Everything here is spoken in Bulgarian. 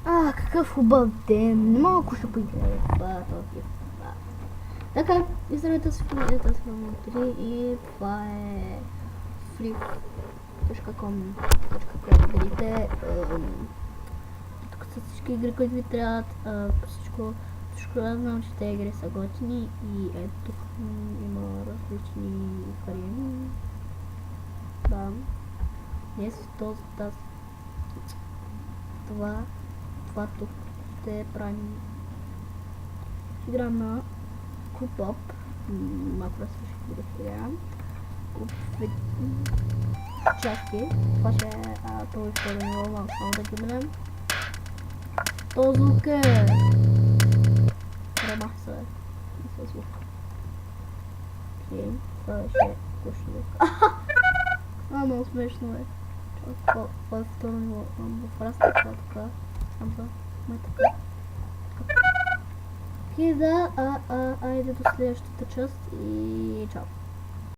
Какъв хубав ден! Малко ще поиграя в този. Така, здравейте с фамилията с 3 и това е free.com.com. Видите, тук са всички игри, които ви трябват, всичко аз знам, че тези игри са готини и ето тук има различни кариери. Да. Днес това тук ще правим игра на Coop-Up. Малко да ще ги разпределям. Части. Това ще е първо и второ ниво, малко само да ги минем. То звук е... Ремах се. Със звук. Окей, това ще е кушно звук. Много смешно е. Това е второ ниво. В раста това е така. Окей, да, айде до следващата част и чао.